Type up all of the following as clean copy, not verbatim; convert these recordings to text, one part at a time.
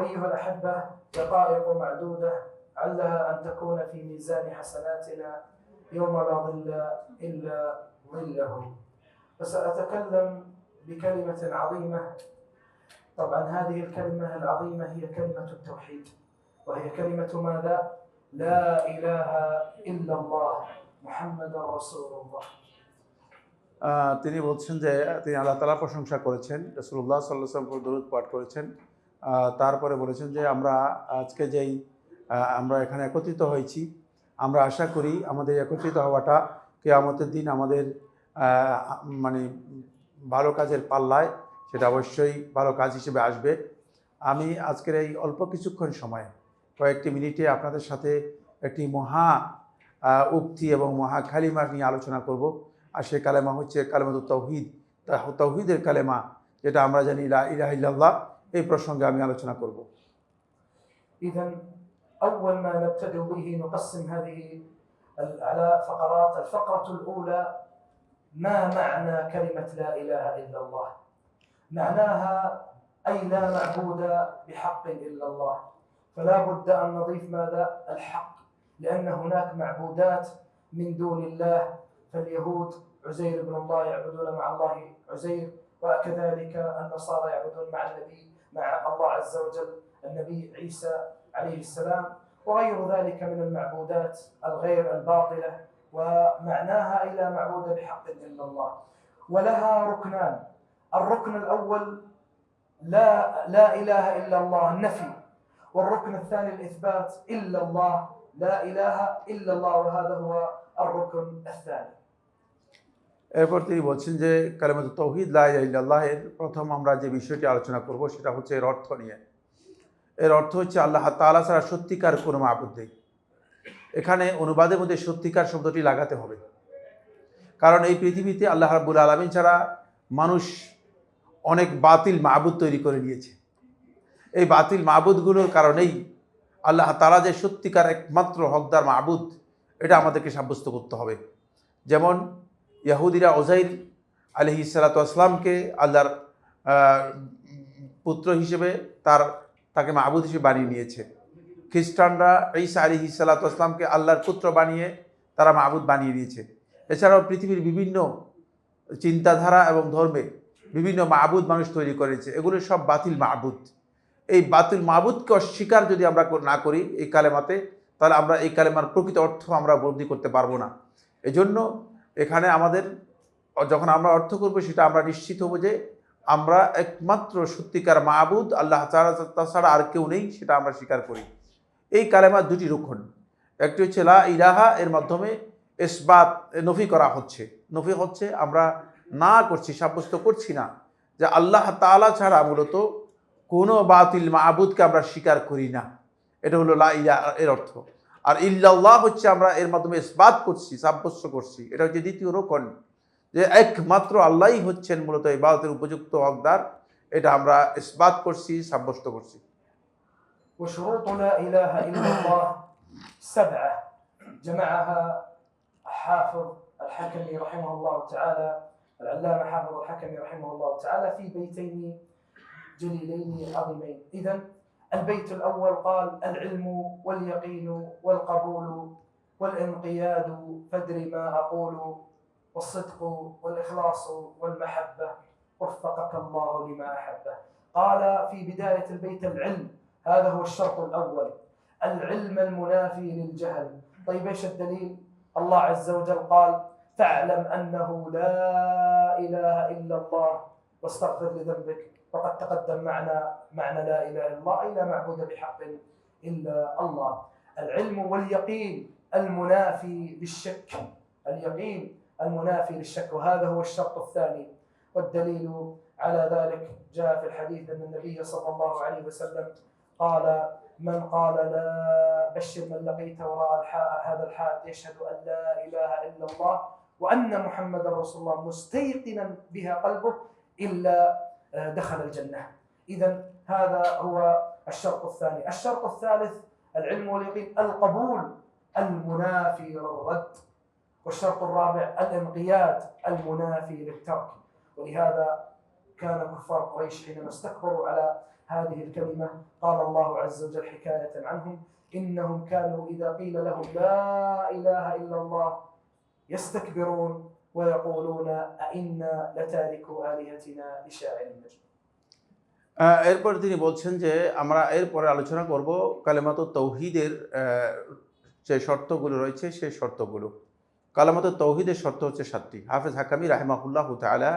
أيها الأحبة، دقائق معدودة علها أن تكون في ميزان حسناتنا يوم لا ظل إلا ظله. فسأتكلم بكلمة عظيمة. طبعا هذه الكلمة العظيمة هي كلمة التوحيد، وهي كلمة ماذا؟ لا إله إلا الله محمد رسول الله. তিনি বলছেন যে তিনি আল্লাহ তাআলার প্রশংসা করেছেন, রাসূলুল্লাহ সাল্লাল্লাহু আলাইহি ওয়াসাল্লাম দরুদ পাঠ করেছেন, তারপরে বলেছেন যে আমরা আজকে যেই আমরা এখানে একত্রিত হয়েছি, আমরা আশা করি আমাদের একত্রিত হওয়াটা কিয়ামতের দিন আমাদের মানে ভালো কাজের পাল্লায় সেটা অবশ্যই ভালো কাজ হিসেবে আসবে। আমি আজকের এই অল্প কিছুক্ষণ সময়ে কয়েকটি মিনিটে আপনাদের সাথে একটি মহা উক্তি এবং মহা কালিমা নিয়ে আলোচনা করব। আর সেই কালেমা হচ্ছে কালেমাতুত তাওহীদ, তাওহীদের কালেমা, যেটা আমরা জানি লা ইলাহা ইল্লাল্লাহ। এই প্রসঙ্গে আমি আলোচনা করব। إذن أول ما نبتدئ به نقسم هذه على فقرات. الفقرة الأولى: ما معنى كلمة لا إله إلا الله؟ معناها أي لا معبود بحق إلا الله. فلا بد أن نضيف ماذا؟ الحق، لأن هناك معبودات من دون الله. فاليهود عزير بن الله يعبدون مع الله عزير، وكذلك النصارى يعبدون مع الله عز وجل النبي عيسى عليه السلام، وغير ذلك من المعبودات الغير الباطلة. ومعناها أي لا معبود بحق إلا الله. ولها ركنان: الركن الأول لا إله إلا الله النفي، والركن الثاني الإثبات إلا الله، لا إله إلا الله، وهذا هو الركن الثاني. এরপর তিনি বলছেন যে কালেমাতুত তাওহীদ লা ইলাহা ইল্লাল্লাহ এর প্রথম আমরা যে বিষয়টি আলোচনা করব সেটা হচ্ছে এর অর্থ নিয়ে। এর অর্থ হচ্ছে আল্লাহ তাআলা ছাড়া সত্যিকার কোনো মাবুদ নেই। এখানে অনুবাদের মধ্যে সত্যিকার শব্দটি লাগাতে হবে, কারণ এই পৃথিবীতে আল্লাহ রাব্বুল আলামিন ছাড়া মানুষ অনেক বাতিল মাবুদ তৈরি করে নিয়েছে। এই বাতিল মাবুদগুলোর কারণেই আল্লাহ তাআলা যে সত্যিকার একমাত্র হকদার মাবুদ, এটা আমাদেরকে সাব্যস্ত করতে হবে। যেমন ইহুদিরা উযাইর আলাইহিস সালাতু ওয়াস সালামকে আল্লাহর পুত্র হিসেবে তাকে মাবুদ হিসেবে বানিয়ে নিয়েছে। খ্রিস্টানরা ঈসা আলাইহিস সালাতু ওয়াস সালামকে আল্লাহর পুত্র বানিয়ে তারা মাবুদ বানিয়ে নিয়েছে। এছাড়াও পৃথিবীর বিভিন্ন চিন্তাধারা এবং ধর্মে বিভিন্ন মাবুদ মানুষ তৈরি করেছে, এগুলো সব বাতিল মাবুদ। এই বাতিল মাবুদকে অস্বীকার যদি আমরা না করি এই কালেমাতে, তাহলে আমরা এই কালেমার প্রকৃত অর্থ আমরা উপলব্ধি করতে পারবো না। এজন্য এখানে আমাদের যখন আমরা অর্থ করব, সেটা আমরা নিশ্চিত হব যে আমরা একমাত্র সত্যিকার মাবুদ আল্লাহ তাছাড়া আর কেউ নেই, সেটা আমরা স্বীকার করি। এই কালেমার দুটি রুকন, একটি হচ্ছে লা ইলাহা, এর মাধ্যমে ইসবাত নফি করা হচ্ছে। নফি হচ্ছে আমরা না করছি, সাব্যস্ত করছি না যে আল্লাহ তাআলা ছাড়া মূলত কোনো বাতিল মাবুদকে আমরা স্বীকার করি না। এটা হলো লা ইলাহা এর অর্থ। আর ইল্লাল্লাহ হচ্ছে আমরা এর মাধ্যমে ইসবাত করছি, সাব্যস্ত করছি। এটা হচ্ছে দ্বিতীয় রুকন, যে একমাত্র আল্লাহই হচ্ছেন মূলত ইবাদতের উপযুক্ত হকদার। এটা আমরা ইসবাত করছি, সাব্যস্ত করছি। وشروط لا إله إلا الله 7 جمعها حافظ الحكمي رحمه الله تعالى، العلامة حافظ الحكمي رحمه الله تعالى، في بيتين جليلين عظيمين. إذن البيت الأول قال: العلم واليقين والقبول والانقياد، فادر ما أقول، والصدق والإخلاص والمحبة، وفقك الله لما أحبه. قال في بداية البيت: العلم، هذا هو الشرط الأول، العلم المنافي للجهل. طيب إيش الدليل؟ الله عز وجل قال: فاعلم أنه لا إله إلا الله واستغفر لذنبك. وقد تقدم معنى لا إله إلا الله أي لا معبود بحق إلا الله. العلم واليقين المنافي للشك، اليقين المنافي للشك، وهذا هو الشرط الثاني. والدليل على ذلك جاء في الحديث أن النبي صلى الله عليه وسلم قال: من قال لا بشر من لقيت وراء هذا الحائط يشهد أن لا إله إلا الله وأن محمد رسول الله مستيقنا بها قلبه إلا دخل الجنة. إذن هذا هو الشرط الثاني. الشرط الثالث: العلم واليقين القبول المنافي للرد. والشرط الرابع: الانقياد المنافي للترك. ولهذا كان كفار قريش حينما استكبروا على هذه الكلمة قال الله عز وجل حكاية عنهم إنهم كانوا إذا قيل لهم لا إله إلا الله يستكبرون ويقولون أئنا لتاركو آلهتنا لشاعر مجنون. এরপর তিনি বলছেন যে আমরা এরপরে আলোচনা করব কালেমাত তৌহিদের যে শর্তগুলো রয়েছে সেই শর্তগুলো। কালেমাত তৌহিদের শর্ত হচ্ছে 7টি। হাফেজ হাকামি রাহিমাহুল্লাহ তাআলা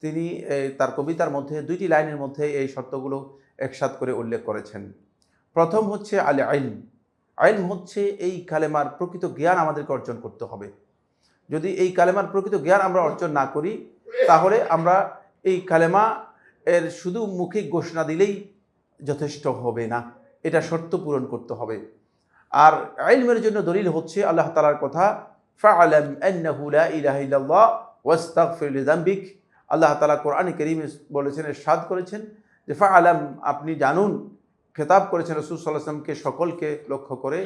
তিনি তার কবিতার মধ্যে 2টি লাইনের মধ্যে এই শর্তগুলো একসাথ করে উল্লেখ করেছেন। প্রথম হচ্ছে আল ইলম। ইলম হচ্ছে এই কালেমার প্রকৃত জ্ঞান আমাদেরকে অর্জন করতে হবে। যদি এই কালেমার প্রকৃত জ্ঞান আমরা অর্জন না করি তাহলে আমরা এই কালেমা এর শুধু মুখিক ঘোষণা দিলেই যথেষ্ট হবে না, এটা শর্ত পূরণ করতে হবে। আর ইলমের জন্য দলিল হচ্ছে আল্লাহ তাআলার কথা ফাআলাম আন্নাহু লা ইলাহা ইল্লাল্লাহ ওয়াস্তাগফির লিযামবিক। আল্লাহ তাআলা কোরআনে কারীমে বলেছেন, ইরশাদ করেছেন যে ফাআলাম, আপনি জানুন, খেতাব করেছেন রাসূল সাল্লাল্লাহু আলাইহি ওয়াসাল্লামকে, সকলকে লক্ষ্য করে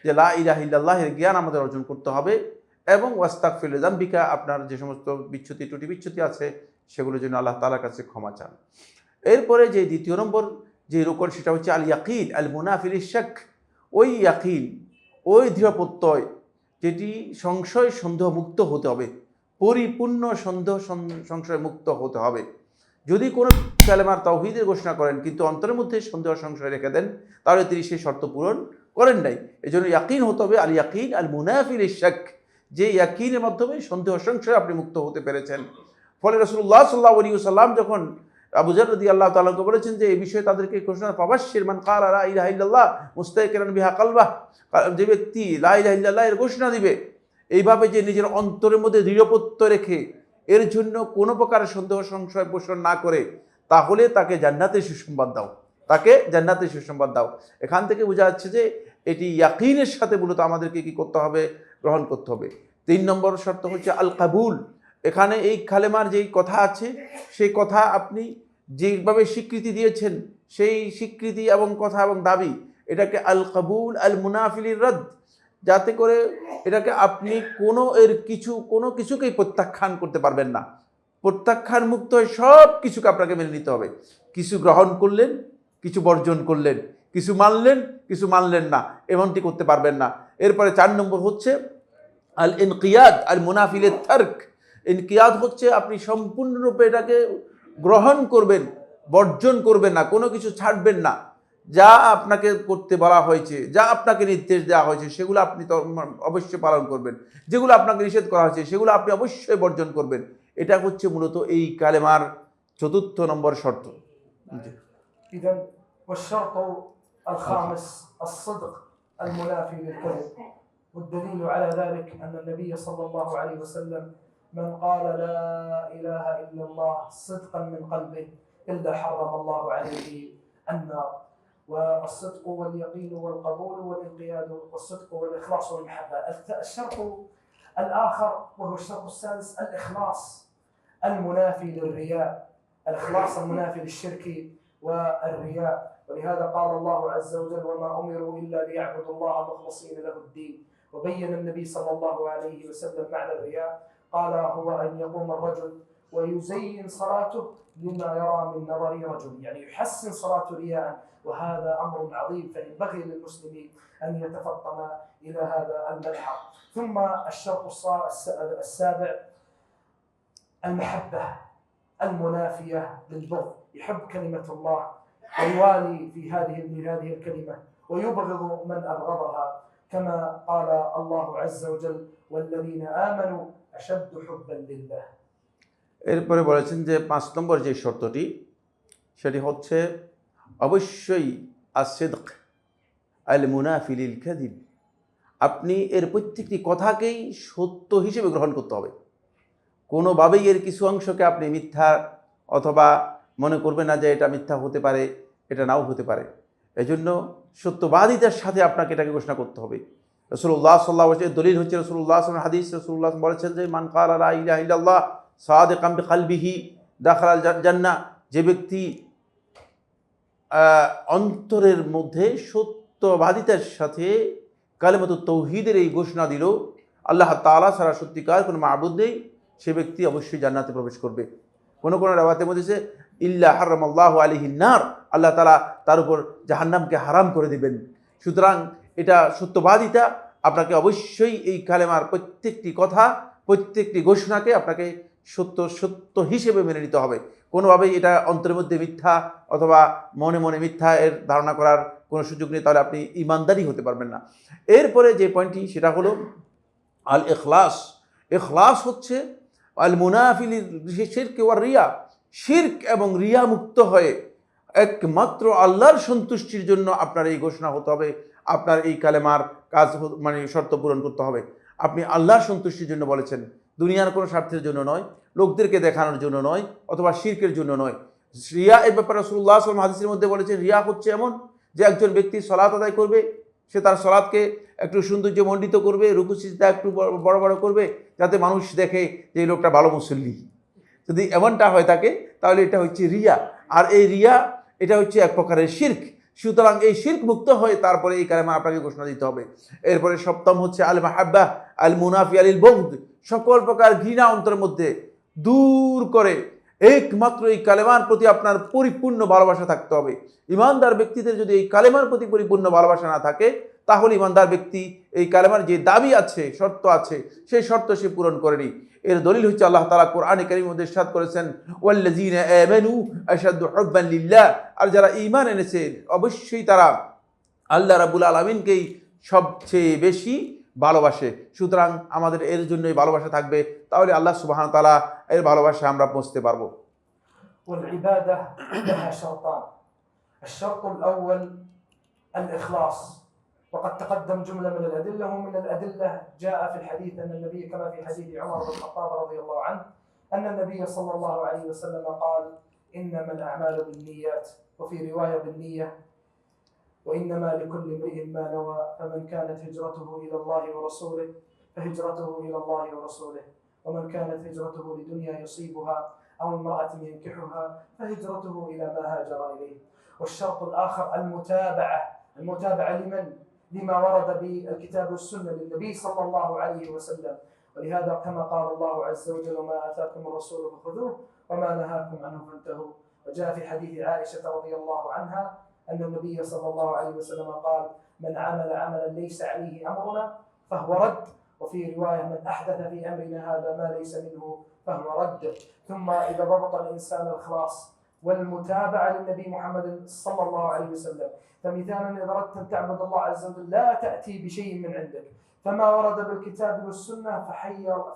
যে লা ইলাহা ইল্লাল্লাহ এর জ্ঞান আমাদের অর্জন করতে হবে এবং ওয়াস্তাগফির লিযামবিকা, আপনার যে সমস্ত বিচ্যুতি ত্রুটি বিচ্যুতি আছে সেগুলোর জন্য আল্লাহ তাআলার কাছে ক্ষমা চান। এরপরে যে দ্বিতীয় নম্বর যে রুকন সেটা হচ্ছে আল ইয়াকিন আল মুনাফি লিশ-শাক। ওই ইয়াকিন, ওই দৃঢ় প্রত্যয় যেটি সংশয় সন্দেহ মুক্ত হতে হবে, পরিপূর্ণ সন্দেহ সংশয় মুক্ত হতে হবে। যদি কোনো কালেমার তাওহীদের ঘোষণা করেন কিন্তু অন্তরের মধ্যে সন্দেহ সংশয় রেখে দেন তাহলে তিনি সেই শর্ত পূরণ করেন নাই। এই জন্য ইয়াকিন হতে হবে আল ইয়াকিন আল মুনাফি লিশ-শাক, যে ইয়াকিনের মাধ্যমে সন্দেহ সংশয় আপনি মুক্ত হতে পেরেছেন। ফলে রাসূলুল্লাহ সাল্লাল্লাহু আলাইহি ওয়াসাল্লাম যখন আবু যর রাদিয়াল্লাহু তাআলা কে বলেছেন যে এই বিষয়ে তাদেরকে ঘোষণা ফাবাশশির মান ক্বালা লা ইলাহা ইল্লাল্লাহ মুস্তাকিরান বিহা কলবাহ, যে ব্যক্তি লা ইলাহা ইল্লাল্লাহ এর ঘোষণা দিবে এইভাবে যে নিজের অন্তরের মধ্যে দৃঢ় প্রত্যয় রেখে এর জন্য কোনো প্রকার সন্দেহ সংশয় পোষণ না করে তাহলে তাকে জান্নাতের সুসংবাদ দাও, তাকে জান্নাতের সুসংবাদ দাও। এখান থেকে বোঝা যাচ্ছে যে এটি ইয়াকিনের সাথে মূলত আমাদেরকে কি করতে হবে, গ্রহণ করতে হবে। 3 নম্বর শর্ত হচ্ছে আল কাবুল। এখানে এই কালেমার যেই কথা আছে সেই কথা আপনি যেভাবে স্বীকৃতি দিয়েছেন সেই স্বীকৃতি এবং কথা এবং দাবি এটাকে আল কাবুল আল মুনাফিলির রদ, যাতে করে এটাকে আপনি কোনো কিছুকেই প্রত্যাখ্যান করতে পারবেন না। প্রত্যাখ্যান মুক্ত হয়ে সব কিছুকে আপনাকে মেনে নিতে হবে। কিছু গ্রহণ করলেন, কিছু বর্জন করলেন, কিছু মানলেন, কিছু মানলেন না, এমনটি করতে পারবেন না। এরপরে 4 নম্বর হচ্ছে আল ইনকিয়াদ আল মুনাফিলের তার্ক। ইনকিয়াদ হচ্ছে আপনি সম্পূর্ণরূপে এটাকে গ্রহণ করবেন, বর্জন করবেন না, কোনো কিছু ছাড়বেন না। যা আপনাকে করতে বলা হয়েছে, যা আপনাকে নির্দেশ দেওয়া হয়েছে সেগুলো আপনি তো অবশ্যই পালন করবেন, যেগুলো আপনাকে নিষেধ করা হয়েছে সেগুলো আপনি অবশ্যই বর্জন করবেন। এটা হচ্ছে মূলত এই কালেমার 4 নম্বর শর্ত। إذن والشرط الخامس الصدق المنافي للكذب، والدليل على ذلك أن النبي صلى الله عليه وسلم من قال لا إله إلا الله صدقا من قلبه إلا حرم الله عليه النار. والصدق واليقين والقبول والانقياد والصدق والإخلاص والمحبة. الشرط الآخر وهو الشرط السادس الإخلاص المنافي للرياء، الإخلاص المنافي للشرك والرياء. ولهذا قال الله عز وجل وما أمروا إلا ليعبدوا الله مخلصين له الدين. وبين النبي صلى الله عليه وسلم معنى الرياء، قال هو أن يقوم الرجل ويزين صلاته لما يرى من نظر رجل، يعني يحسن صلاته رياء، وهذا أمر عظيم، فينبغي للمسلمين أن يتفطن إلى هذا الملحق. ثم الشرط السابع المحبة المنافية للبغض، يحب كلمة الله ويوالي في هذه الكلمة ويبغض من أبغضها، كما قال الله عز وجل والذين آمنوا أشد حبا لله. এরপরে বলেছেন যে 5 নম্বর যে শর্তটি সেটি হচ্ছে অবশ্যই as-sidq al-munafi lil-kadhib, আপনি এর প্রত্যেকটি কথাকেই সত্য হিসেবে গ্রহণ করতে হবে। কোনোভাবেই এর কিছু অংশকে আপনি মিথ্যা অথবা মনে করবেন না যে এটা মিথ্যা হতে পারে, এটা নাও হতে পারে। এজন্য সত্যবাদিতার সাথে আপনাকে এটাকে ঘোষণা করতে হবে। রাসূলুল্লাহ সাল্লাল্লাহু আলাইহি ওয়াসাল্লাম দলিল হচ্ছে রাসূলুল্লাহ সাল্লাল্লাহু আলাইহি হাদিস, রাসূলুল্লাহ বলেছেন যে মান ক্বালা লা ইলাহা ইল্লাল্লাহ সাদিকাম বিকলবিহি দাখালাল জান্নাহ, যে ব্যক্তি অন্তরের মধ্যে সত্যবাদিতার সাথে কালেমাতুত তাওহীদের এই ঘোষণা দিল আল্লাহ তাআলা ছাড়া সত্যিকার কোনো মাবুদ নেই, সে ব্যক্তি অবশ্যই জান্নাতে প্রবেশ করবে। কোন কোন রাওয়াতের মধ্যে ইল্লা হারামাল্লাহু আলাইহিন নার, আল্লাহ তাআলা তার উপর জাহান্নামকে হারাম করে দিবেন। সুতরাং এটা সত্যবাদিতা, আপনাকে অবশ্যই এই কালেমার প্রত্যেকটি কথা, প্রত্যেকটি ঘোষণাকে আপনাকে সত্য সত্য হিসেবে মেনে নিতে হবে। কোনোভাবেই এটা অন্তরের মধ্যে মিথ্যা অথবা মনে মনে মিথ্যা এর ধারণা করার কোনো সুযোগ নেই, তাহলে আপনি ইমানদারি হতে পারবেন না। এরপরে যে পয়েন্টটি সেটা হলো আল ইখলাস। ইখলাস হচ্ছে আল মুনাফিল শিরক ওয়ার রিয়া, শিরক এবং রিয়া মুক্ত হয়ে একমাত্র আল্লাহর সন্তুষ্টির জন্য আপনার এই ঘোষণা হতে হবে, আপনার এই কালেমার কাজ মানে শর্ত পূরণ করতে হবে। আপনি আল্লাহর সন্তুষ্টির জন্য বলেছেন, দুনিয়ার কোনো স্বার্থের জন্য নয়, লোকদেরকে দেখানোর জন্য নয়, অথবা শিরকের জন্য নয়। রিয়া এর ব্যাপারে রাসূলুল্লাহ সাল্লাল্লাহু আলাইহি ওয়াসাল্লাম হাদিসের মধ্যে বলেছেন, রিয়া হচ্ছে এমন যে একজন ব্যক্তি সালাত আদায় করবে, সে তার সালাতকে একটু সৌন্দর্যমণ্ডিত করবে, রুকু সিজদা একটু বড় বড় করবে, যাতে মানুষ দেখে যে এই লোকটা ভালো মুসল্লি। যদি এমনটা হয় থাকে তাহলে এটা হচ্ছে রিয়া, আর এই রিয়া এটা হচ্ছে এক প্রকারের শিরক। সুতরাং এই শিরক মুক্ত হয়ে তারপরে এই কালেমা আপনাকে ঘোষণা দিতে হবে। এরপরে সপ্তম হচ্ছে আল মাহাব্বাহ আল মুনাফি আলিল বগদ, সকল প্রকার ঘৃণা অন্তরের মধ্যে দূর করে একমাত্র এই কালেমার প্রতি আপনার পরিপূর্ণ ভালোবাসা থাকতে হবে। ইমানদার ব্যক্তিদের যদি এই কালেমার প্রতি পরিপূর্ণ ভালোবাসা না থাকে, তাহলে ইমানদার ব্যক্তি এই কালেমার যে দাবি আছে, শর্ত আছে, সেই শর্ত সে পূরণ করেনি। এর দলিল হচ্ছে আল্লাহ তাআলা কোরআনে কারীমের মধ্যে ইরশাদ করেছেন, ওয়াল্লাযীনা আমানু আশাদ্দু হুব্বান লিল্লাহ, আর যারা ঈমান এনেছে অবশ্যই তারা আল্লাহ রাব্বুল আলামিনকেই সবচেয়ে বেশি ভালোবাসে। সুতরাং আমাদের এর জন্যই ভালোবাসা থাকবে, তাহলে আল্লাহ সুবহানাহু ওয়া তাআলা এর ভালোবাসা আমরা পৌঁছতে পারবো। والعبادة لها شرطان. الشرط الأول الإخلاص، وقد تقدم جملة من الأدلة، ومن الأدلة جاء في الحديث أن النبي كما في حديث عمر بن الخطاب رضي الله عنه أن النبي صلى الله عليه وسلم قال إنما الأعمال بالنيات، وفي رواية بالنية، وإنما لكل امرئ ما نوى، فمن كانت هجرته إلى الله ورسوله فهجرته إلى الله ورسوله، ومن كانت هجرته لدنيا يصيبها أو امرأة ينكحها فهجرته إلى ما هاجر إليه. والشرط الآخر المتابعة لمن؟ لما ورد بالكتاب والسنة للنبي صلى الله عليه وسلم. ولهذا كما قال الله عز وجل وما آتاكم الرسول فخذوه وما نهاكم عنه فانتهوا. وجاء في حديث عائشة رضي الله عنها أن النبي صلى الله عليه وسلم قال من عمل عملا ليس عليه أمرنا فهو رد، وفي رواية من أحدث في أمرنا هذا ما ليس منه فهو رد. ثم إذا ضبط الإنسان الإخلاص والمتابعة للنبي محمد صلى الله عليه وسلم، فمثالا إذا أردت أن تعبد الله عز وجل لا تأتي بشيء من عندك، فما ورد بالكتاب والسنة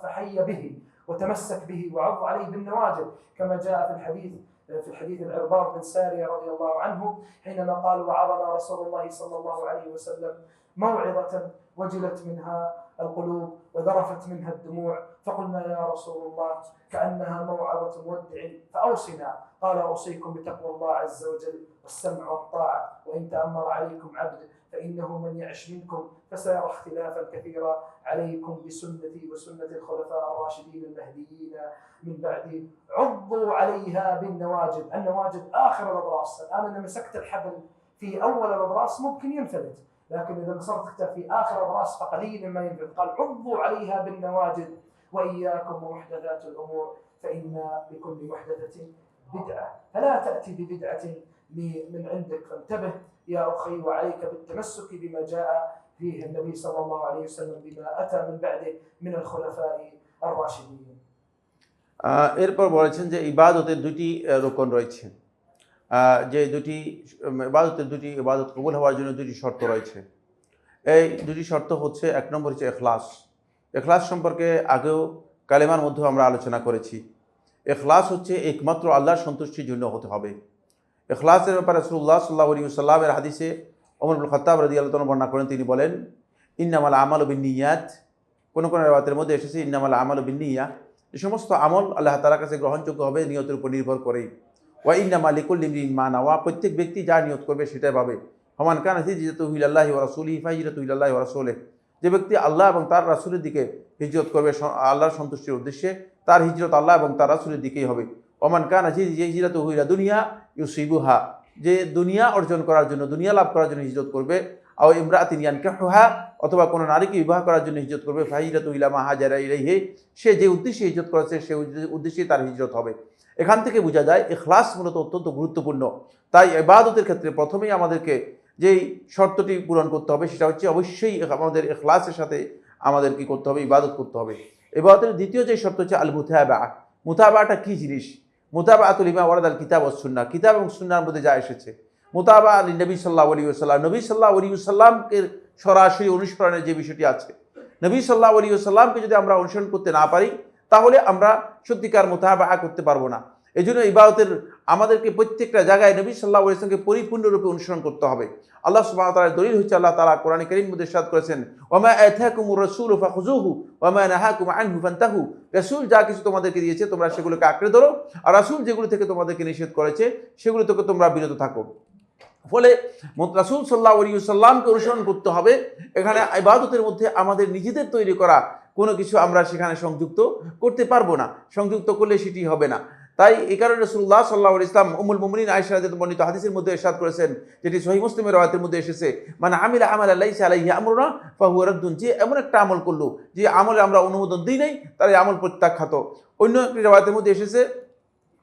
فحي به وتمسك به وعض عليه بالنواجذ، كما جاء في الحديث العرباض بن سارية رضي الله عنه حينما قال وعظنا رسول الله صلى الله عليه وسلم موعظة وجلت منها القلوب وذرفت منها الدموع، فقلنا يا رسول الله كأنها موعظة مودع فأوصنا، قال أوصيكم بتقوى الله عز وجل والسمع والطاعة، وإن تأمر عليكم عبد فإنه من يعش منكم فسيرى اختلافا كثيرا، عليكم بسنتي وسنة الخلفاء الراشدين المهديين من بعدي عضوا عليها بالنواجذ. النواجذ آخر الأضراس. الآن أنا مسكت الحبل في أول الأضراس ممكن ينفلت، لكن إذا مسكته في آخر الأضراس فقليل ما ينفلت. قال عضوا عليها بالنواجذ وإياكم ومحدثات الأمور فإن بكل محدثة بدعة، فلا تأتي ببدعة من عندك، فانتبه يا أخي وعليك بالتمسك بما جاء فيه النبي صلى الله عليه وسلم بما أتى من بعده من الخلفاء الراشدين. এরপর বলেছেন যে ইবাদতের দুটি রোকন রয়েছে, যে ইবাদত কবুল হওয়ার জন্য দুটি শর্ত রয়েছে। এই দুটি শর্ত হচ্ছে, এক নম্বর হচ্ছে এখলাস। এখলাস সম্পর্কে আগেও কালেমার মধ্যে আমরা আলোচনা করেছি। এখলাস হচ্ছে একমাত্র আল্লাহর সন্তুষ্টির জন্য হতে হবে। এখলাসের ব্যাপারে রাসূলুল্লাহ সাল্লাল্লাহু আলাইহি ওয়াসাল্লামের হাদিসে ওমর ইবনে খাত্তাব রাদিয়াল্লাহু তাআলা বর্ণনা করেন, তিনি বলেন ইন্নামাল আমালু বিন্নিয়াত, কোন রাওয়াতের মধ্যে এসেছে ইন্নামাল আমালু বিন্নিয়া, যে সমস্ত আমল আল্লাহ তাআলার কাছে গ্রহণযোগ্য হবে নিয়তের উপর নির্ভর করেই। ওয়া ইন্নামা লিকুল্লি ইমরিইন মা নাওয়া, প্রত্যেক ব্যক্তি যা নিয়ত করবে সেটাই পাবে। ফামান কানাত হিজরাতুহু ইলাল্লাহি ওয়া রাসূলিহি ফাহিজরাতুহু ইলাল্লাহি ওয়া রাসূলিহি, যে ব্যক্তি আল্লাহ এবং তার রাসূলের দিকে হিজরত করবে আল্লাহর সন্তুষ্টির উদ্দেশ্যে, তার হিজরত আল্লাহ এবং তার রাসূলের দিকেই হবে। ওমান কানাত হিজরাতুহু ইলা দুনিয়া ইউসিবুহা, যে দুনিয়া অর্জন করার জন্য, দুনিয়া লাভ করার জন্য হিজরত করবে, আও ইমরাআতিন ইয়ানকিহুহা, অথবা কোনো নারীকে বিবাহ করার জন্য হিজরত করবে, ফাহিজরাতুহু ইলা মা হাজারা ইলাইহি, সে যে উদ্দেশ্যে হিজরত করেছে সেই উদ্দেশ্যেই তার হিজরত হবে। এখান থেকে বোঝা যায় ইখলাস মূলত অত্যন্ত গুরুত্বপূর্ণ। তাই ইবাদতের ক্ষেত্রে প্রথমেই আমাদেরকে যেই শর্তটি পূরণ করতে হবে সেটা হচ্ছে অবশ্যই আমাদের ইখলাসের সাথে আমাদের কি করতে হবে, ইবাদত করতে হবে। ইবাদতের দ্বিতীয় যে শর্ত হচ্ছে আল মুতাবা। মুতাবাটা কি জিনিস? মুতাবাতুল লিমা ওয়ারাদাল কিতাব ওয়াস সুন্নাহ, কিতাব এবং সুন্নাহর মধ্যে যা এসেছে। মুতাবা আলী নবী সাল্লাল্লাহু আলাইহি ওয়াসাল্লাম, নবী সাল্লাল্লাহু আলাইহি ওয়াসাল্লামকে সরাসরি অনুসরণের যে বিষয়টি আছে, নবী সাল্লাল্লাহু আলাইহি ওয়াসাল্লামকে যদি আমরা অনুসরণ করতে না পারি তাহলে আমরা সত্যিকার মুতাবা করতে পারবো না। এই জন্য ইবাদতের আমাদেরকে প্রত্যেকটা জায়গায় নবী সাল্লাল্লাহু আলাইহি ওয়াসাল্লামকে পরিপূর্ণরূপে অনুসরণ করতে হবে। আল্লাহ সুবহানাহু ওয়া তাআলার দলিল হচ্ছে আল্লাহ তাআলা কোরআনে কারীমের মধ্যে ইরশাদ করেছেন, ওয়া আতাকুমুর রাসূলু ফাখুযুহু ওয়া মা নাহাকুম আনহু ফান্তাহু। রাসূল যা কিছু তোমাদেরকে দিয়েছে তোমরা সেগুলোকে আঁকড়ে ধরো, আর রাসূল যেগুলো থেকে তোমাদেরকে নিষেধ করেছে সেগুলো থেকে তোমরা বিরত থাকো। ফলে রাসূল সাল্লাল্লাহু আলাইহি ওয়াসাল্লামকে অনুসরণ করতে হবে। এখানে ইবাদতের মধ্যে আমাদের নিজেদের তৈরি করা কোনো কিছু আমরা সেখানে সংযুক্ত করতে পারবো না, সংযুক্ত করলে সেটি হবে না। তাই এই কারণে রাসূলুল্লাহ সাল্লাল্লাহু আলাইহি ওয়াসাল্লাম উম্মুল মুমিনিন আয়েশা রাদিয়াল্লাহু বর্ণিত হাদিসের মধ্যে ইরশাদ করেছেন, যেটি সহিহ মুসলিমের রওয়ায়াতের মধ্যে এসেছে, মান আমিলা আমালান লাইসা আলাইহি আমরুনা ফাহুয়া রাদ্দুন। যে এমন একটা আমল করলো যে আমলে আমরা অনুমোদন দিই নাই, তার এই আমল প্রত্যাখ্যাত। অন্য একটি রওয়ায়াতের মধ্যে এসেছে,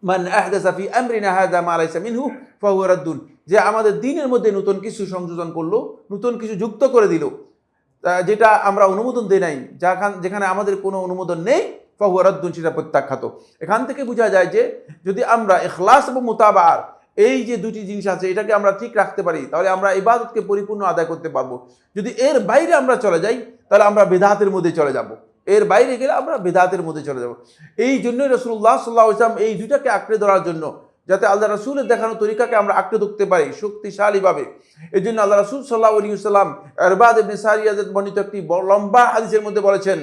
মান আহদাসা ফি আমরিনা হাযা মা লাইসা মিনহু ফাহুয়া রাদ্দুন। যে আমাদের দ্বীনের মধ্যে নতুন কিছু সংযোজন করলো, নতুন কিছু যুক্ত করে দিল, যেটা আমরা অনুমোদন দেই নাই, যেখানে আমাদের কোনো অনুমোদন নেই, ফাহুয়া রাদ্দুন, সেটা প্রত্যাখ্যাত। এখান থেকে বোঝা যায় যে যদি আমরা ইখলাস এবং মুতাবার এই যে দুটি জিনিস আছে এটাকে আমরা ঠিক রাখতে পারি তাহলে আমরা ইবাদতকে পরিপূর্ণ আদায় করতে পারবো। যদি এর বাইরে আমরা চলে যাই তাহলে আমরা বিদআতের মধ্যে চলে যাব, এর বাইরে গেলে আমরা বিদআতের মধ্যে চলে যাব। এই জন্যই রাসূলুল্লাহ সাল্লাল্লাহু আলাইহি ওয়াসাল্লাম এই দুটাকে আঁকড়ে ধরার জন্য, যাতে আল্লাহ রাসূলের দেখানো তরিকাকে আমরা আঁকড়ে ধরতে পারি শক্তিশালীভাবে, এই জন্য আল্লাহ রাসূল সাল্লাল্লাহু আলাইহি ওয়াসাল্লাম ইরবাদ ইবনে সারিয়া বর্ণিত একটি লম্বা হাদিসের মধ্যে বলেছেন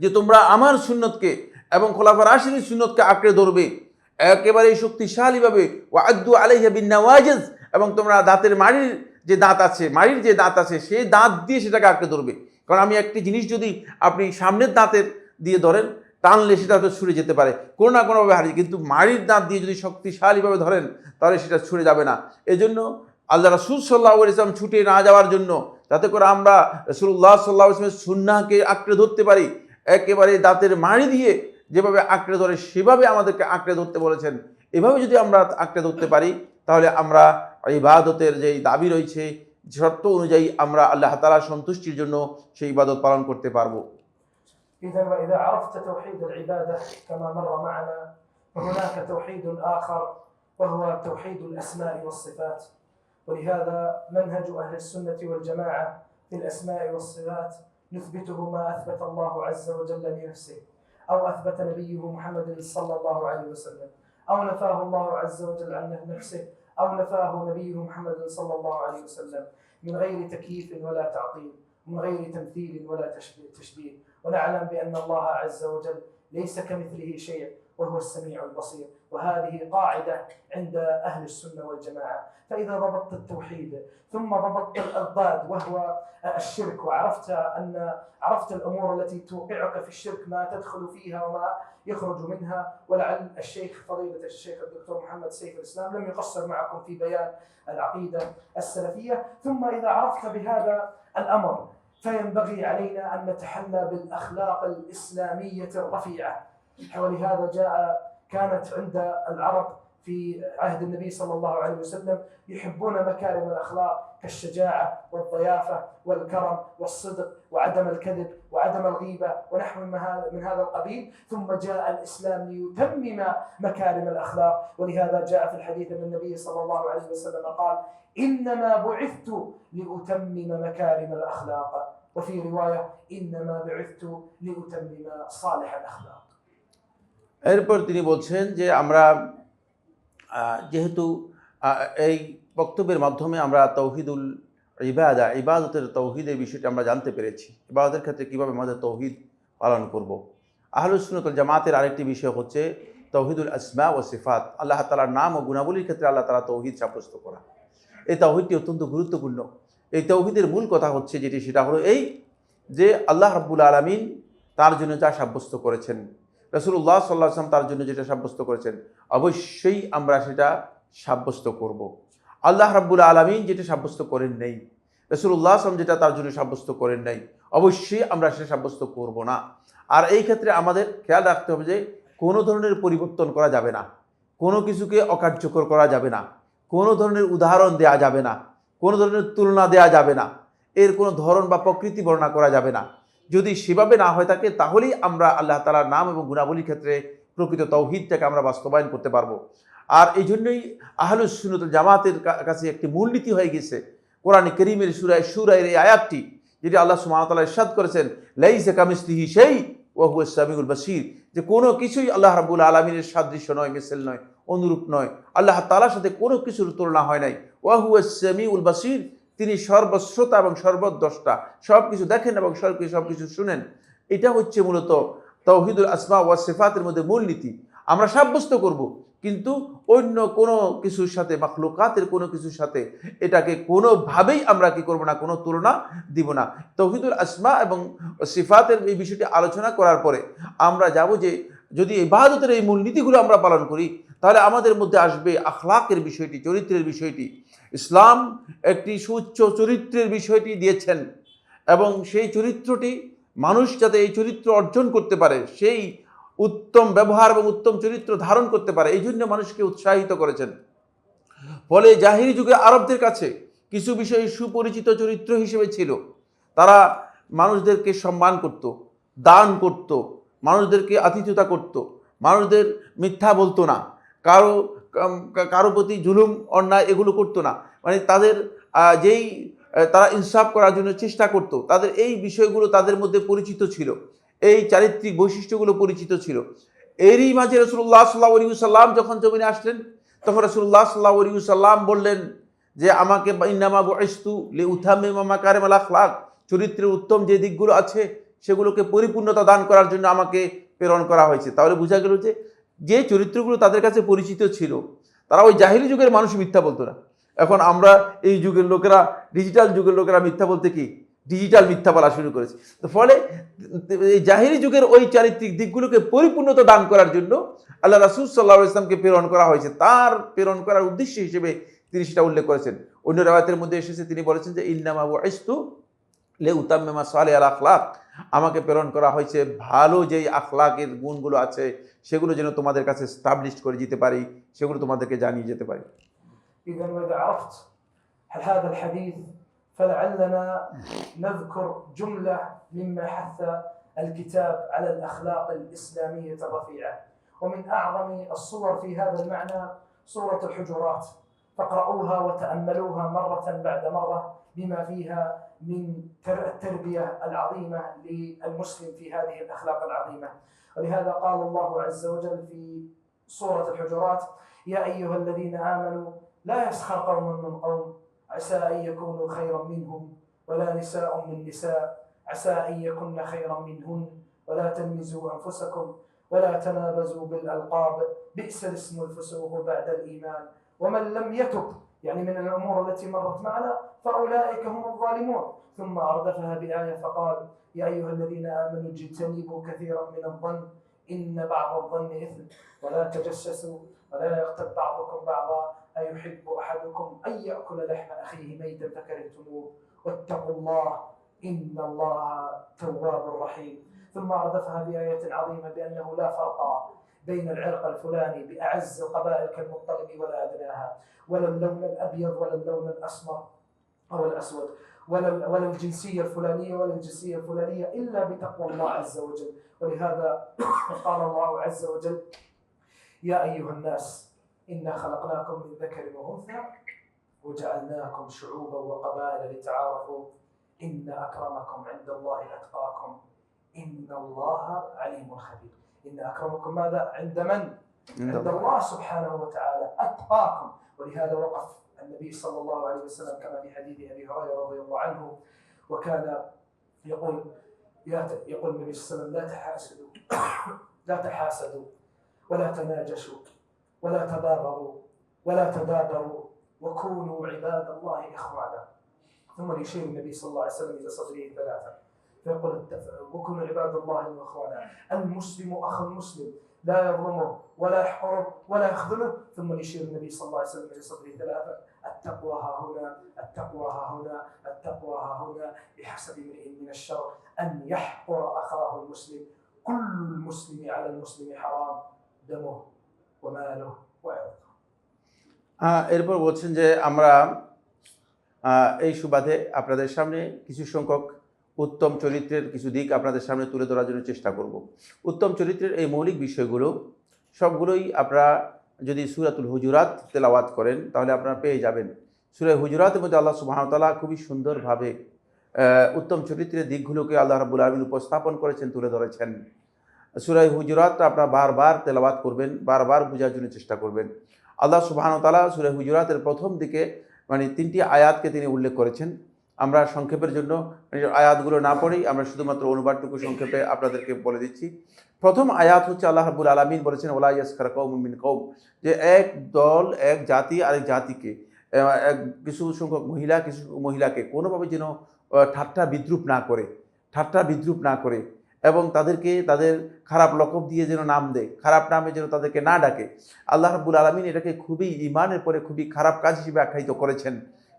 যে তোমরা আমার সুন্নতকে এবং খোলাফায়ে রাশিদিন সুন্নতকে আঁকড়ে ধরবে একেবারে শক্তিশালীভাবে, ওয়াআদ্দু আলাইহা বিন্নাওয়াজিজ, এবং তোমরা দাঁতের মাড়ির যে দাঁত আছে সেই দাঁত দিয়ে সেটাকে আঁকড়ে ধরবে। কারণ আমি একটি জিনিস যদি আপনি সামনের দাঁতের দিয়ে ধরেন, টানলে সেটা হয়তো ছুঁড়ে যেতে পারে, কোনো না কোনোভাবে হারিয়ে, কিন্তু মাড়ির দাঁত দিয়ে যদি শক্তিশালীভাবে ধরেন তাহলে সেটা ছুঁড়ে যাবে না। এজন্য আল্লাহ রাসূল সাল্লাল্লাহু আলাইহি ওয়াসাল্লাম ছুটে না যাওয়ার জন্য, যাতে করে আমরা রাসূলুল্লাহ সাল্লাল্লাহু আলাইহি ওয়াসাল্লামের সুন্নাহকে আঁকড়ে ধরতে পারি, একেবারে দাঁতের মাড়ি দিয়ে যেভাবে আঁকড়ে ধরে সেভাবে আমাদেরকে আঁকড়ে ধরতে বলেছেন। এভাবে যদি আমরা আঁকড়ে ধরতে পারি তাহলে আমরা ইবাদতের যেই দাবি রয়েছে শর্ত অনুযায়ী আমরা আল্লাহ তাআলার সন্তুষ্টির জন্য সেই ইবাদত পালন করতে পারবো। إذا وإذا عرفت توحيد العبادة كما مر معنا فهناك توحيد آخر وهو توحيد الأسماء والصفات. ولهذا منهج أهل السنة والجماعة في الأسماء والصفات نثبته ما أثبت الله عز وجل لنفسه، أو أثبت نبيه محمد صلى الله عليه وسلم، أو نفاه الله عز وجل عن نفسه، أو نفاه نبيه محمد صلى الله عليه وسلم، من غير تكييف ولا تعطيل، من غير تمثيل ولا تشبيه. ونعلم بأن الله عز وجل ليس كمثله شيء وهو السميع البصير، وهذه قاعدة عند أهل السنة والجماعة. فإذا ضبطت التوحيد ثم ضبطت الضاد وهو الشرك، عرفت الأمور التي توقعك في الشرك، ما تدخل فيها وما يخرج منها. ولعل الشيخ فضيلة الشيخ الدكتور محمد سيف الإسلام لم يقصر معكم في بيان العقيدة السلفية. ثم إذا عرفت بهذا الأمر فينبغي علينا أن نتحلى بالأخلاق الإسلامية الرفيعة. ولهذا كانت عند العرب في عهد النبي صلى الله عليه وسلم يحبون مكارم الأخلاق كالشجاعة والضيافة والكرم والصدق وعدم الكذب وعدم الغيبة ونحو من هذا القبيل. ثم جاء الإسلام ليتمم مكارم الأخلاق. ولهذا جاء في الحديث أن النبي صلى الله عليه وسلم قال: إنما بعثت لأتمم مكارم الأخلاق، وفي رواية: إنما بعثت لأتمم صالح الأخلاق. এরপর তিনি বলছেন যে আমরা যেহেতু এই বক্তব্যের মাধ্যমে আমরা তৌহিদুল ইবাদতের তৌহিদের বিষয়টি আমরা জানতে পেরেছি, ইবাদতের ক্ষেত্রে কীভাবে আমাদের তৌহিদ পালন করব। আহলুস সুন্নাত ওয়াল জামাতের আরেকটি বিষয় হচ্ছে তৌহিদুল আসমা ও সিফাত, আল্লাহ তাআলার নাম ও গুণাবলীর ক্ষেত্রে আল্লাহ তাআলা তৌহিদ সাব্যস্ত করা। এই তৌহিদটি অত্যন্ত গুরুত্বপূর্ণ। এই তৌহিদের মূল কথা হচ্ছে সেটা হলো এই যে আল্লাহ রাব্বুল আলামিন তার জন্য যা সাব্যস্ত করেছেন, রাসূলুল্লাহ সাল্লাল্লাহু আলাইহি ওয়াসাল্লাম তার জন্য যেটা সাব্যস্ত করেছেন, অবশ্যই আমরা সেটা সাব্যস্ত করব। আল্লাহ রাব্বুল আলামিন যেটা সাব্যস্ত করেন নাই, রাসূলুল্লাহ সাল্লাল্লাহু আলাইহি ওয়াসাল্লাম যেটা তার জন্য সাব্যস্ত করেন নাই, অবশ্যই আমরা সেটা সাব্যস্ত করব না। আর এই ক্ষেত্রে আমাদের খেয়াল রাখতে হবে যে কোনো ধরনের পরিবর্তন করা যাবে না, কোনো কিছুকে অকার্যকর করা যাবে না, কোনো ধরনের উদাহরণ দেয়া যাবে না, কোনো ধরনের তুলনা দেয়া যাবে না, এর কোনো ধরন বা প্রকৃতি বর্ণনা করা যাবে না। যদি সেভাবে না হয়ে থাকে তাহলেই আমরা আল্লাহ তাআলার নাম এবং গুণাবলীর ক্ষেত্রে প্রকৃত তাওহীদটাকে আমরা বাস্তবায়ন করতে পারবো। আর এই জন্যই আহলুস সুন্নাত ওয়াল জামাতের কাছে একটি মূলনীতি হয়ে গেছে কোরআনে কারীমের সূরা শুরার এই আয়াতটি, যেটি আল্লাহ সুবহানাহু ওয়া তাআলা ইরশাদ করেছেন, লাইসা কামিসলিহি শাই ওয়া হুয়াস সামিউল বাসীর, যে কোনো কিছুই আল্লাহ রাব্বুল আলামিনের সাদৃশ্য নয়, মিসল নয়, অনুরূপ নয়। আল্লাহ তাআলার সাথে কোনো কিছুর তুলনা হয় নাই। ওয়া হুয়াস সামিউল বাসীর, তিনি সর্বশ্রোতা এবং সর্বদ্রষ্টা, সব কিছু দেখেন এবং সব কিছু শুনেন। এটা হচ্ছে মূলত তাওহীদুল আসমা ওয়া সিফাতের মধ্যে মূলনীতি। আমরা সাব্যস্ত করব, কিন্তু অন্য কোনো কিছুর সাথে, মাখলুকাতের কোনো কিছুর সাথে এটাকে কোনোভাবেই আমরা কি করব না, কোনো তুলনা দিব না। তাওহীদুল আসমা এবং সিফাতের এই বিষয়টি আলোচনা করার পরে আমরা যাব যে যদি ইবাদতের এই মূলনীতিগুলো আমরা পালন করি তাহলে আমাদের মধ্যে আসবে আখলাকের বিষয়টি, চরিত্রের বিষয়টি। ইসলাম একটি সুউচ্চ চরিত্রের বিষয়টি দিয়েছেন এবং সেই চরিত্রটি মানুষ যাতে এই চরিত্র অর্জন করতে পারে, সেই উত্তম ব্যবহার এবং উত্তম চরিত্র ধারণ করতে পারে, এই জন্য মানুষকে উৎসাহিত করেছেন। ফলে জাহিরি যুগে আরবদের কাছে কিছু বিষয় সুপরিচিত চরিত্র হিসেবে ছিল। তারা মানুষদেরকে সম্মান করত, দান করত, মানুষদেরকে আতিথ্যতা করত, মানুষদের মিথ্যা বলতো না, কারো কারো প্রতি জুলুম অন্যায় এগুলো করতো না। মানে তাদের তারা ইনসাফ করার জন্য চেষ্টা করত, তাদের এই বিষয়গুলো তাদের মধ্যে পরিচিত ছিল, এই চারিত্রিক বৈশিষ্ট্যগুলো পরিচিত ছিল। এরই মাঝে রাসূলুল্লাহ সাল্লাল্লাহু আলাইহি ওয়াসাল্লাম যখন জমিনে আসলেন তখন রাসূলুল্লাহ সাল্লাল্লাহু আলাইহি ওয়াসাল্লাম বললেন যে আমাকে ইন্নামা বুইসতু লিউতাম্মিমা মাকারিমাল আখলাক, চরিত্রের উত্তম যে দিকগুলো আছে সেগুলোকে পরিপূর্ণতা দান করার জন্য আমাকে প্রেরণ করা হয়েছে। তাহলে বোঝা গেল যে চরিত্রগুলো তাদের কাছে পরিচিত ছিল, তারা ওই জাহিলি যুগের মানুষ মিথ্যা বলতো না। এখন আমরা এই যুগের লোকেরা, ডিজিটাল যুগের লোকেরা মিথ্যা বলতে কি ডিজিটাল মিথ্যা বলা শুরু করেছে। তো ফলে এই জাহিরি যুগের ওই চারিত্রিক দিকগুলোকে পরিপূর্ণতা দান করার জন্য আল্লাহ রাসূল সাল্লাল্লাহু আলাইহি ওয়াসাল্লামকে প্রেরণ করা হয়েছে। তার প্রেরণ করার উদ্দেশ্য হিসেবে তিনি সেটা উল্লেখ করেছেন। অন্য রাওয়ায়াতের মধ্যে এসেছে, তিনি বলেছেন যে ইন্নামা বুইসতু লিউতাম্মিমা সালিহাল আখলাক, আমাকে প্রেরণ করা হয়েছে ভালো যেই আখলাকের গুণগুলো আছে সেগুলো যেন তোমাদের কাছে স্টাবলিশ করে যেতে পারি, সেগুলো তোমাদেরকে জানিয়ে যেতে পারি। إذا وإذا عرفت هذا الحديث فلعلنا نذكر جملة مما حث الكتاب على الأخلاق الإسلامية الرفيعة. ومن أعظم الصور في هذا المعنى سورة الحجرات، فاقرؤوها وتأملوها مرة بعد مرة بما فيها من التربية العظيمة للمسلم في هذه الأخلاق العظيمة. ولهذا قال الله عز وجل في سورة الحجرات: يا أيها الذين آمنوا لا يسخر قوم من قوم عسى أن يكونوا خيرا منهم ولا نساء من نساء عسى أن يكن خيرا منهن ولا تلمزوا أنفسكم ولا تنابزوا بالألقاب بئس الاسم الفسوق بعد الإيمان ومن لم يتب، يعني من الأمور التي مرت معنا، فأولئك هم الظالمون. ثم أردفها بآية فقال: يا أيها الذين آمنوا اجتنبوا كثيرا من الظن إن بعض الظن إثم ولا تجسسوا ولا يغتب بعضكم بعضا أيحب أحدكم أن يأكل لحم أخيه ميتا فكرهتموه واتقوا الله إن الله تواب رحيم. ثم أردفها بآية عظيمة بأنه لا فرق بين العرق الفلاني بأعز القبائل كالمطلب ولا أدناها، ولا اللون الأبيض ولا اللون الأسمر أو الأسود، ولا الجنسية الفلانية ولا الجنسية الفلانية إلا بتقوى الله عز وجل. ولهذا قال الله عز وجل: يا أيها الناس إنا خلقناكم من ذكر وأنثى وجعلناكم شعوبا وقبائل لتعارفوا إن أكرمكم عند الله أتقاكم إن الله عليم خبير. إن أكرمكم ماذا؟ عند من؟ عند الله سبحانه وتعالى أتقاكم. ولهذا وقف النبي صلى الله عليه وسلم كما في حديث أبي هريرة رضي الله عنه، وكان يقول النبي صلى الله عليه وسلم: لا تحاسدوا ولا تناجشوا ولا تباغضوا ولا تدابروا وكونوا عباد الله إخوانا. ثم يشير النبي صلى الله عليه وسلم إلى صدره ثلاثة فيقول: وكونوا عباد الله إخوانا. المسلم أخو المسلم لا يظلمه ولا يحقره ولا يخذله. ثم يشير النبي صلى الله عليه وسلم إلى صدره ثلاثة: التقوى ها هنا التقوى ها هنا التقوى ها هنا، بحسب امرئ من الشر أن يحقر أخاه المسلم كل المسلم على المسلم حرام دمه وماله وعرضه. এরপর বলছেন যে আমরা এই সুবাদে আপনাদের সামনে কিছু সংখ্যক উত্তম চরিত্রের কিছু দিক আপনাদের সামনে তুলে ধরার জন্য চেষ্টা করব। উত্তম চরিত্রের এই মৌলিক বিষয়গুলো সবগুলোই আপনারা যদি সূরাতুল হুজুরাত তেলাওয়াত করেন তাহলে আপনারা পেয়ে যাবেন। সূরা হুজুরাতের মধ্যে আল্লাহ সুবহানাহু ওয়া তাআলা খুবই সুন্দরভাবে উত্তম চরিত্রের দিকগুলোকে আল্লাহ রাব্বুল আলামিন উপস্থাপন করেছেন, তুলে ধরেছেন। সূরা হুজুরাতটা আপনারা বারবার তেলাওয়াত করবেন, বারবার বোঝার জন্য চেষ্টা করবেন। আল্লাহ সুবহানাহু ওয়া তাআলা সূরা হুজুরাতের প্রথম দিকে তিনটি আয়াতকে তিনি উল্লেখ করেছেন। আমরা সংক্ষেপের জন্য আয়াতগুলো না পড়েই আমরা শুধুমাত্র অনুবাদটুকু সংক্ষেপে আপনাদেরকে বলে দিচ্ছি। প্রথম আয়াত হচ্ছে আল্লাহ রাব্বুল আলামিন বলেছেন ওয়ালা ইয়াসখার কওমুম মিন কওম, যে এক দল, এক জাতি আরেক জাতিকে, কিছু সংখ্যক মহিলা কিছু মহিলাকে কোনোভাবে যেন ঠাট্টা বিদ্রুপ না করে এবং তাদেরকে তাদের খারাপ লকব দিয়ে যেন নাম দেয়, খারাপ নামে যেন তাদেরকে না ডাকে। আল্লাহ রাব্বুল আলামিন এটাকে খুবই ঈমানের পরে খুবই খারাপ কাজ হিসেবে আখ্যায়িত করেছেন।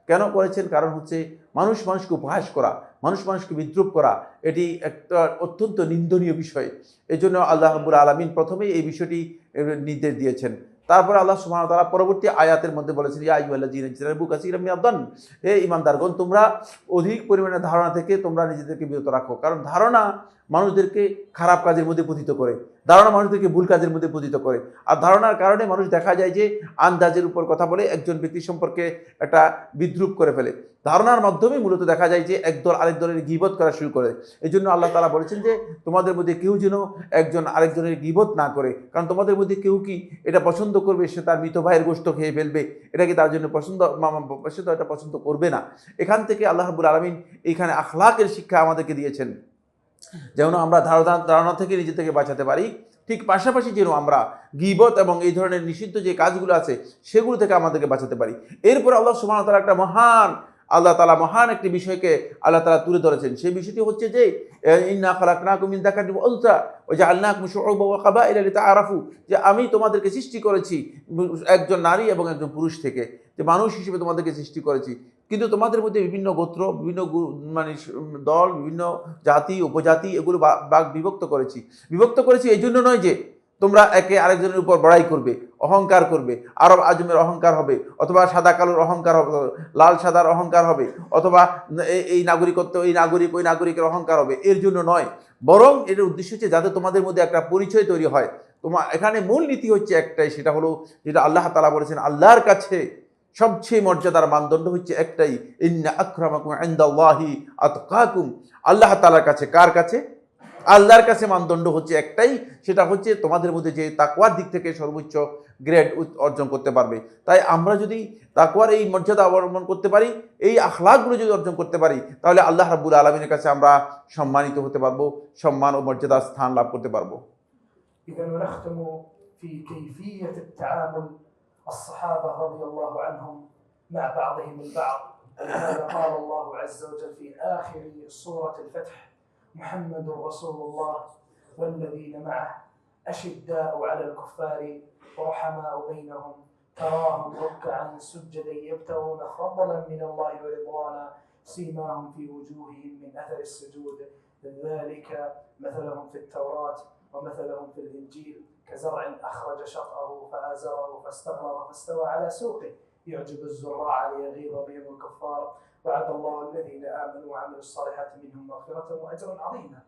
কেন করেছেন? কারণ হচ্ছে মানুষকে উপহাস করা, মানুষকে বিদ্রুপ করা, এটি একটা অত্যন্ত নিন্দনীয় বিষয়। এই জন্য আল্লাহ রাব্বুল আলামিন প্রথমেই এই বিষয়টি নির্দেশ দিয়েছেন। তারপরে আল্লাহ সুবহানাহু ওয়া তাআলা পরবর্তী আয়াতের মধ্যে বলেছেন ইয়া আইয়ুহাল্লাযীনা ইজতানিবু কাসীরাম মিনাদ-দন্ন, হে ঈমানদারগণ তোমরা অধিক পরিমাণে ধারণা থেকে তোমরা নিজেদেরকে বিরত রাখো। কারণ ধারণা মানুষদেরকে খারাপ কাজের মধ্যে পতিত করে, ধারণা মানুষদেরকে ভুল কাজের মধ্যে পতিত করে। আর ধারণার কারণে মানুষ দেখা যায় যে আন্দাজের উপর কথা বলে একজন ব্যক্তি সম্পর্কে একটা বিদ্রুপ করে ফেলে। ধারণার মাধ্যমে মূলত দেখা যায় যে একদল আরেক দলের গীবত করা শুরু করে। এই জন্য আল্লাহ তাআলা বলেছেন যে তোমাদের মধ্যে কেউ যেন একজন আরেকজনের গীবত না করে, কারণ তোমাদের মধ্যে কেউ কি এটা পছন্দ করবে সে তার মৃত ভাইয়ের গোশত খেয়ে ফেলবে, এটা কি তার জন্য সে তো এটা পছন্দ করবে না। এখান থেকে আল্লাহ রাব্বুল আলামিন এইখানে আখলাকের শিক্ষা আমাদেরকে দিয়েছেন, যেন আমরা ধারণা থেকে নিজে থেকে বাঁচাতে পারি, ঠিক পাশাপাশি যেন আমরা গীবত এবং এই ধরনের নিষিদ্ধ যে কাজগুলো আছে সেগুলো থেকে আমাদেরকে বাঁচাতে পারি। এরপর আল্লাহ সুবহানাহু ওয়া তাআলা একটা মহান একটি বিষয়কে আল্লাহ তাআলা তুলে ধরেছেন। সেই বিষয়টি হচ্ছে যে ইন্না খালাকনাকুম মিন যাকারিন ওয়া উনসা ওয়া জাআলনাকুম শুউবান ওয়া ক্বাবাইলা লিতাআরাফু, যে আমি তোমাদেরকে সৃষ্টি করেছি একজন নারী এবং একজন পুরুষ থেকে, যে মানুষ হিসেবে তোমাদেরকে সৃষ্টি করেছি, কিন্তু তোমাদের মধ্যে বিভিন্ন গোত্র, বিভিন্ন দল, বিভিন্ন জাতি উপজাতি এগুলো বিভক্ত করেছি এই জন্য নয় যে তোমরা একে আরেকজনের উপর বড়াই করবে, অহংকার করবে, আরব আজমের অহংকার হবে, অথবা সাদা কালোর অহংকার হবে, লাল সাদার অহংকার হবে, অথবা এই নাগরিকত্ব এই নাগরিক ওই নাগরিকের অহংকার হবে, এর জন্য নয়। বরং এর উদ্দেশ্য হচ্ছে যাতে তোমাদের মধ্যে একটা পরিচয় তৈরি হয়। এখানে মূল নীতি হচ্ছে একটাই, সেটা হলো যেটা আল্লাহ তাআলা বলেছেন আল্লাহর কাছে সবচেয়ে মর্যাদার মানদণ্ড হচ্ছে একটাই, ইন্না আকরামাকুম ইনদাল্লাহি আতকাকুম। আল্লাহ তাআলার কাছে, কার কাছে? আল্লাহর কাছে মানদণ্ড হচ্ছে একটাই, সেটা হচ্ছে তোমাদের মধ্যে যে তাকওয়ার দিক থেকে সর্বোচ্চ গ্রেড অর্জন করতে পারবে। তাই আমরা যদি তাকওয়ার এই মর্যাদা অবলম্বন করতে পারি, এই আখলাকগুলো যদি অর্জন করতে পারি, তাহলে আল্লাহ রাব্বুল আলামিনের কাছে আমরা সম্মানিত হতে পারবো, সম্মান ও মর্যাদার স্থান লাভ করতে পারবো। إذا ونختم في كيفية التعامل الصحابة رضي الله عنهم مع بعضهم البعض. ولهذا قال الله عز وجل في آخر سورة الفتح محمد رسول الله والذين معه أشداء على الكفار رحماء بينهم تراهم ركعا سجدا يبتغون فضلا من الله ورضوانا سيماهم في وجوههم من أثر السجود ذلك مثلهم في التوراة ومثلهم في الإنجيل كزرع أخرج شطأه فآزره فاستغلظ فاستوى على سوقه يعجب الزراع ليغيظ بهم الكفار وعد الله الذين آمنوا وعملوا الصالحات منهم مغفرة وأجرا عظيما.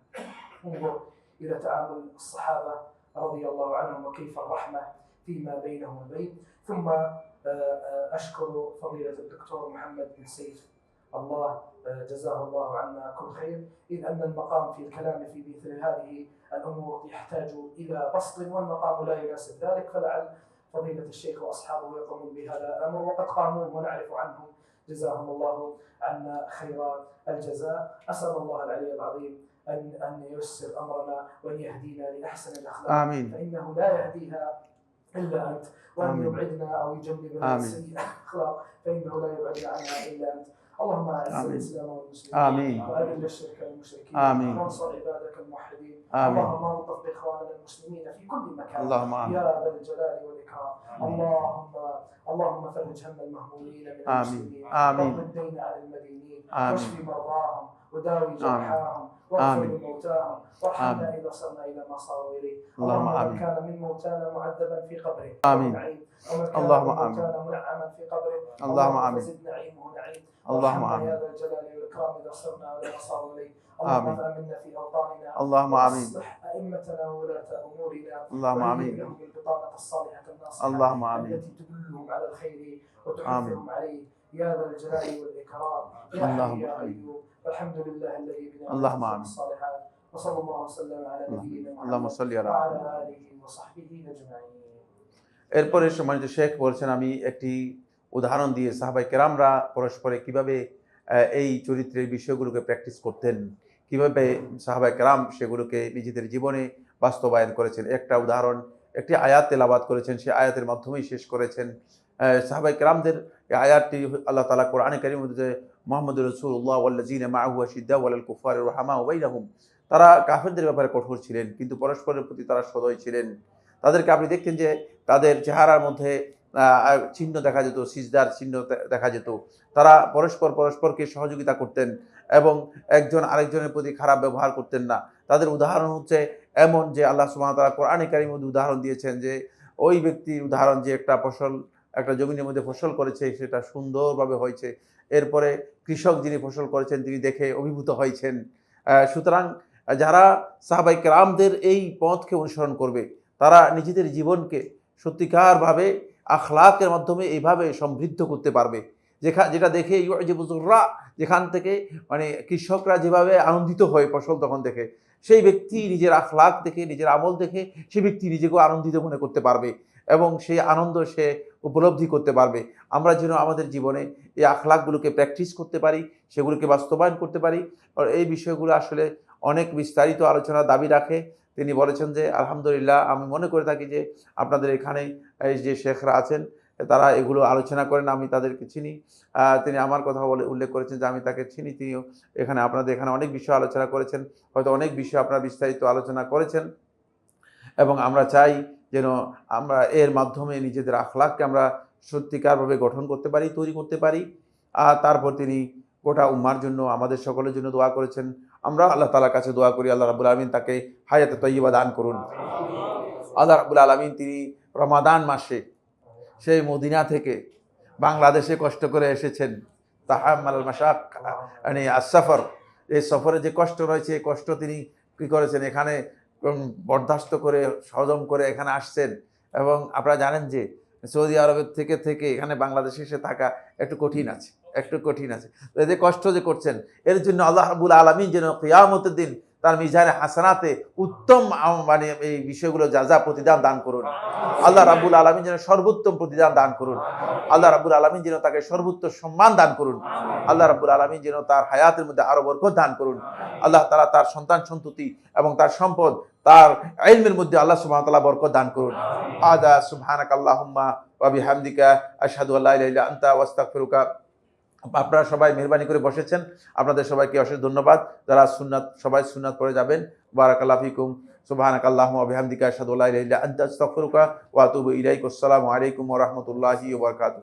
انظر إلى تعامل الصحابة رضي الله عنهم وكيف الرحمة فيما بينهم وبين. ثم أشكر فضيلة الدكتور محمد بن سيف، الله جزاه الله عنا كل خير، إذ أن المقام في الكلام في مثل هذه الأمور يحتاج إلى بسط والمقام لا يناسب ذلك، فلعل فضيلة الشيخ وأصحابه يقومون بهذا الأمر وقد قاموا ونعرف عنهم، جزاهم الله عنا خير الجزاء. أسأل الله العلي العظيم أن ييسر أمرنا وأن يهدينا لأحسن الأخلاق، آمين. فإنه لا يهديها إلا أنت، وأن يبعدنا أو يجنبنا من سيئة الأخلاق فإنه لا يبعدنا عنها إلا أنت. اللهم أعز الإسلام والمسلمين وأذل الشرك والمشركين وانصر عبادك الموحدين. اللهم انطق بإخواننا المسلمين في كل مكان يا ذا الجلال والإكرام. اللهم فرج هم المهمومين من المسلمين واقض الدين على المدينين واشف مرضاهم وداوي جرحاهم واغفر لموتاهم وارحمنا إذا صرنا إلى ما صاروا إليه. اللهم من كان من موتانا معذبا في قبره نعيم، ومن كان من موتانا منعما في قبره اللهم فزد نعيمه نعيم. اللهم يا ذا الجلال والإكرام إذا صرنا إلى ما صاروا إليه. اللهم آمنا في أوطاننا، اللهم آمين. واصلح أئمتنا وولاة أمورنا، اللهم آمين. لهم بالبطانة الصالحة الناصحة اللهم آمين. التي تدلهم على الخير وتحثهم عليه يا ذا الجلال والإكرام يا حي يا قيوم. والحمد لله الذي بنعمته الصالحات. وصلى الله وسلم على نبينا محمد وعلى آله وصحبه أجمعين. এরপরে সম্মানিত শেখ বলছেন, আমি একটি উদাহরণ দিয়ে সাহাবায়ে কেরামরা পরস্পরে কিভাবে এই চরিত্রের বিষয়গুলোকে প্র্যাকটিস করতেন, কিভাবে সাহাবায়ে কেরাম সেগুলোকে নিজেদের জীবনে বাস্তবায়ন করেছেন। একটা উদাহরণ, একটি আয়াত তেলাওয়াত করেছেন, সেই আয়াতের মাধ্যমেই শেষ করেছেন। সাহাবায়ে কেরামদের এই আয়াতটি আল্লাহ তাআলা কোরআনে কারীমের মধ্যে মুহাম্মদুর রাসূলুল্লাহ ওয়াল্লাযীনা মাআহু আশিদ্দাউ আলাল কুফারি রুহামাউ বাইনাহুম, তারা কাফেরদের ব্যাপারে কঠোর ছিলেন কিন্তু পরস্পরের প্রতি তারা সদয় ছিলেন। তাদেরকে আপনি দেখতেন যে তাদের চেহারার মধ্যে চিহ্ন দেখা যেত, সিজদার চিহ্ন দেখা যেত। তারা পরস্পরকে সহযোগিতা করতেন এবং একজন আরেকজনের প্রতি খারাপ ব্যবহার করতেন না। তাদের উদাহরণ হচ্ছে এমন যে আল্লাহ সুবহানাহু ওয়া তাআলা কোরআনে কারীমের মধ্যে উদাহরণ দিয়েছেন যে ওই ব্যক্তির উদাহরণ যে একটা জমিনের মধ্যে ফসল করেছে, সেটা সুন্দরভাবে হয়েছে। এরপরে কৃষক যিনি ফসল করেছেন তিনি দেখে অভিভূত হয়েছেন। সুতরাং যারা সাহাবায়ে কেরামদের এই পথকে অনুসরণ করবে তারা নিজেদের জীবনকে সত্যিকারভাবে আখলাকের মাধ্যমে এইভাবে সমৃদ্ধ করতে পারবে, যেটা দেখে ইউজিবুজুররা, যেখান থেকে মানে কৃষকরা যেভাবে আনন্দিত হয় ফসল তখন দেখে, সেই ব্যক্তি নিজের আখলাক দেখে, নিজের আমল দেখে সেই ব্যক্তি নিজেকেও আনন্দিত মনে করতে পারবে এবং সেই আনন্দ সে উপলব্ধি করতে পারবে। আমরা যেন আমাদের জীবনে এই আখলাকগুলোকে প্র্যাকটিস করতে পারি, সেগুলোকে বাস্তবায়ন করতে পারি। আর এই বিষয়গুলো আসলে অনেক বিস্তারিত আলোচনার দাবি রাখে। তিনি বলেছেন যে আলহামদুলিল্লাহ, আমি মনে করে থাকি যে আপনাদের এখানে এই যে শেখরা আছেন তারা এগুলো আলোচনা করেন, আমি তাদেরকে চিনি। তিনি আমার কথা উল্লেখ করেছেন যে আমি তাকে চিনি, তিনিও আপনাদের এখানে অনেক বিষয় আলোচনা করেছেন, হয়তো অনেক বিষয় আপনারা বিস্তারিত আলোচনা করেছেন এবং আমরা চাই যেন আমরা এর মাধ্যমে নিজেদের আখলাককে আমরা সত্যিকারভাবে গঠন করতে পারি, তৈরি করতে পারি। আর তারপর তিনি গোটা উম্মার জন্য, আমাদের সকলের জন্য দোয়া করেছেন। আমরা আল্লাহ তাআলার কাছে দোয়া করি আল্লাহ রাব্বুল আলামিন তাকে হায়াতে তাইয়্যিবা দান করুন। আল্লাহ রাব্বুল আলামিন তিনি রমাদান মাসে সেই মদিনা থেকে বাংলাদেশে কষ্ট করে এসেছেন, তাহাম্মাল মাশাক মানে আসফর, এই সফরে যে কষ্ট রয়েছে এই কষ্ট তিনি কী করেছেন, এখানে বরদাস্ত করে হজম করে এখানে আসছেন। এবং আপনারা জানেন যে সৌদি আরবের থেকে এখানে বাংলাদেশে এসে থাকা একটু কঠিন আছে। তো এই যে কষ্ট যে করছেন এর জন্য আল্লাহ রাব্বুল আলামিন যেন কিয়ামতের দিন তার মিজানে হাসানাতে উত্তম মানে এই বিষয়গুলো যা প্রতিদান দান করুন। আল্লাহ রাব্বুল আলামিন যেন সর্বোত্তম প্রতিদান দান করুন। আল্লাহ রাব্বুল আলামিন যেন তাকে সর্বোত্তম সম্মান দান করুন। আল্লাহ রাব্বুল আলামিন যেন তার হায়াতের মধ্যে আরো বরকত দান করুন। আল্লাহ তাআলা তার সন্তান সন্ততি এবং তার সম্পদ, তার ইলমের মধ্যে আল্লাহ সুবহানাহু ওয়া তাআলা বরকত দান করুন। আদা সুবহানাকাল্লাহুম্মা ওয়া বিহামদিকা আশহাদু আল্লা ইলাহা ইল্লা আনতা ওয়া আস্তাগফিরুকা। আপনারা সবাই মেহরবানি করে বসেছেন, আপনাদের সবাইকে অশেষ ধন্যবাদ। যারা সবাই সুন্নাত পড়ে যাবেন। বারাকাল্লাহু ফিকুম। সুবহানাকাল্লাহুম্মা ওয়া বিহামদিকা আশহাদু আল্লা ইলাহা ইল্লা আনতা আস্তাগফিরুকা ওয়া আতুবু ইলাইক। আসসালামু আলাইকুম ওয়া রাহমাতুল্লাহি ওয়া বারাকাতুহু।